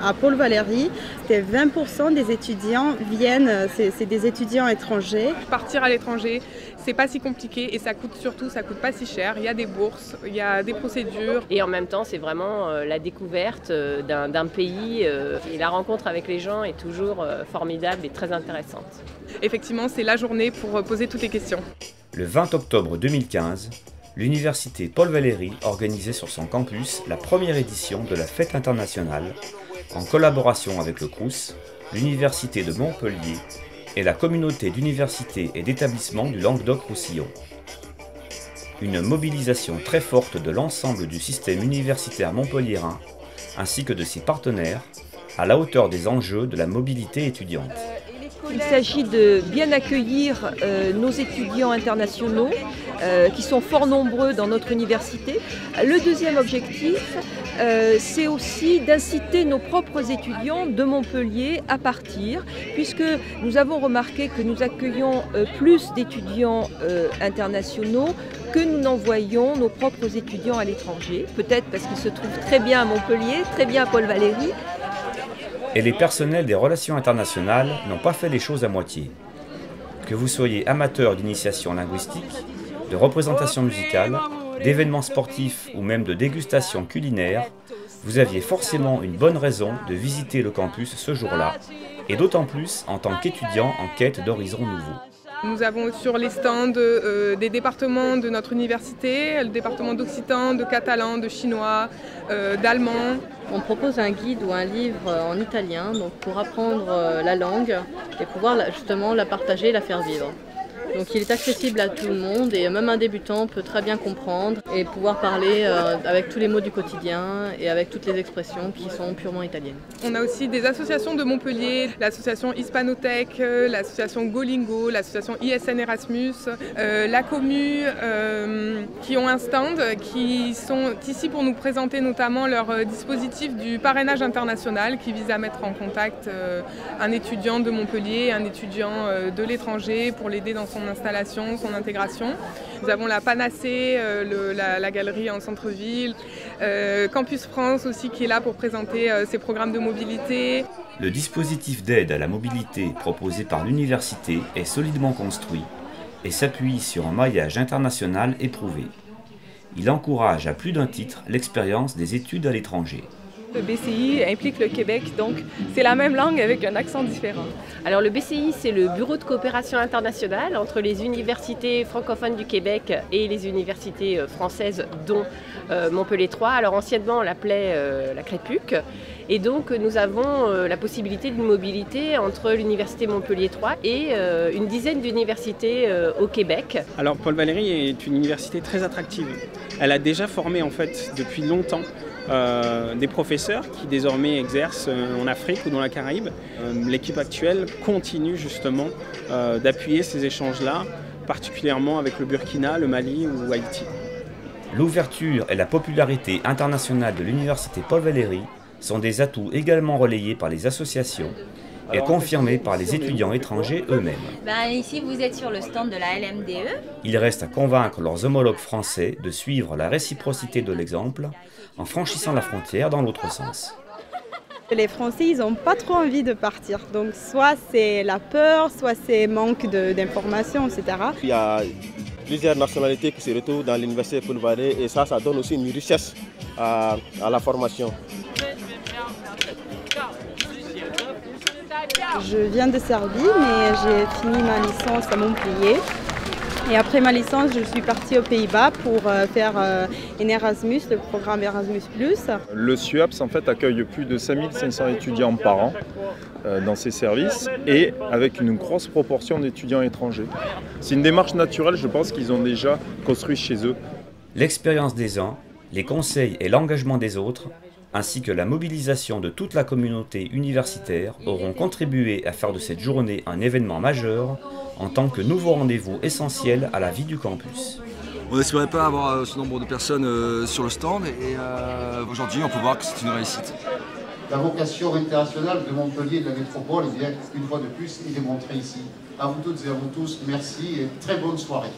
À Paul Valéry, 20% des étudiants viennent, c'est des étudiants étrangers. Partir à l'étranger, c'est pas si compliqué et ça coûte pas si cher. Il y a des bourses, il y a des procédures. Et en même temps, c'est vraiment la découverte d'un pays et la rencontre avec les gens est toujours formidable et très intéressante. Effectivement, c'est la journée pour poser toutes les questions. Le 20 octobre 2015, l'université Paul Valéry organisait sur son campus la première édition de la Fête internationale en collaboration avec le Crous, l'Université de Montpellier et la communauté d'universités et d'établissements du Languedoc-Roussillon. Une mobilisation très forte de l'ensemble du système universitaire montpelliérain ainsi que de ses partenaires à la hauteur des enjeux de la mobilité étudiante. Il s'agit de bien accueillir nos étudiants internationaux qui sont fort nombreux dans notre université. Le deuxième objectif, c'est aussi d'inciter nos propres étudiants de Montpellier à partir, puisque nous avons remarqué que nous accueillons plus d'étudiants internationaux que nous n'envoyons nos propres étudiants à l'étranger. Peut-être parce qu'ils se trouvent très bien à Montpellier, très bien à Paul Valéry. Et les personnels des relations internationales n'ont pas fait les choses à moitié. Que vous soyez amateur d'initiation linguistique, de représentation musicale, d'événements sportifs ou même de dégustation culinaire, vous aviez forcément une bonne raison de visiter le campus ce jour-là, et d'autant plus en tant qu'étudiant en quête d'horizons nouveaux. Nous avons sur les stands des départements de notre université, le département d'occitan, de catalan, de chinois, d'allemand. On propose un guide ou un livre en italien donc pour apprendre la langue et pouvoir justement la partager et la faire vivre. Donc il est accessible à tout le monde et même un débutant peut très bien comprendre et pouvoir parler avec tous les mots du quotidien et avec toutes les expressions qui sont purement italiennes. On a aussi des associations de Montpellier, l'association Hispanotech, l'association Golingo, l'association ISN Erasmus, la Commu, qui ont un stand, qui sont ici pour nous présenter notamment leur dispositif du parrainage international qui vise à mettre en contact un étudiant de Montpellier, un étudiant de l'étranger pour l'aider dans son installation, son intégration. Nous avons la Panacée, la galerie en centre-ville, Campus France aussi qui est là pour présenter ses programmes de mobilité. Le dispositif d'aide à la mobilité proposé par l'université est solidement construit et s'appuie sur un maillage international éprouvé. Il encourage à plus d'un titre l'expérience des études à l'étranger. Le BCI implique le Québec, donc c'est la même langue avec un accent différent. Alors le BCI, c'est le Bureau de coopération internationale entre les universités francophones du Québec et les universités françaises, dont Montpellier 3. Alors anciennement, on l'appelait la CREPUC. Et donc nous avons la possibilité d'une mobilité entre l'université Montpellier 3 et une dizaine d'universités au Québec. Alors Paul Valéry est une université très attractive. Elle a déjà formé en fait depuis longtemps des professeurs qui désormais exercent en Afrique ou dans la Caraïbe. L'équipe actuelle continue justement d'appuyer ces échanges-là, particulièrement avec le Burkina, le Mali ou Haïti. L'ouverture et la popularité internationale de l'université Paul Valéry sont des atouts également relayés par les associations et confirmés par les étudiants étrangers eux-mêmes. Ici, vous êtes sur le stand de la LMDE. Il reste à convaincre leurs homologues français de suivre la réciprocité de l'exemple en franchissant la frontière dans l'autre sens. Les Français, ils n'ont pas trop envie de partir. Donc soit c'est la peur, soit c'est manque d'informations, etc. Il y a plusieurs nationalités qui se retrouvent dans l'université Paul Valéry et ça donne aussi une richesse à la formation. Je viens de Serbie, mais j'ai fini ma licence à Montpellier. Et après ma licence, je suis partie aux Pays-Bas pour faire un Erasmus, le programme Erasmus+. Le SUAPS en fait accueille plus de 5500 étudiants par an dans ses services et avec une grosse proportion d'étudiants étrangers. C'est une démarche naturelle, je pense qu'ils ont déjà construit chez eux. L'expérience des uns, les conseils et l'engagement des autres, ainsi que la mobilisation de toute la communauté universitaire auront contribué à faire de cette journée un événement majeur en tant que nouveau rendez-vous essentiel à la vie du campus. On n'espérait pas avoir ce nombre de personnes sur le stand et aujourd'hui on peut voir que c'est une réussite. La vocation internationale de Montpellier et de la métropole, une fois de plus, est démontrée ici. À vous toutes et à vous tous, merci et très bonne soirée.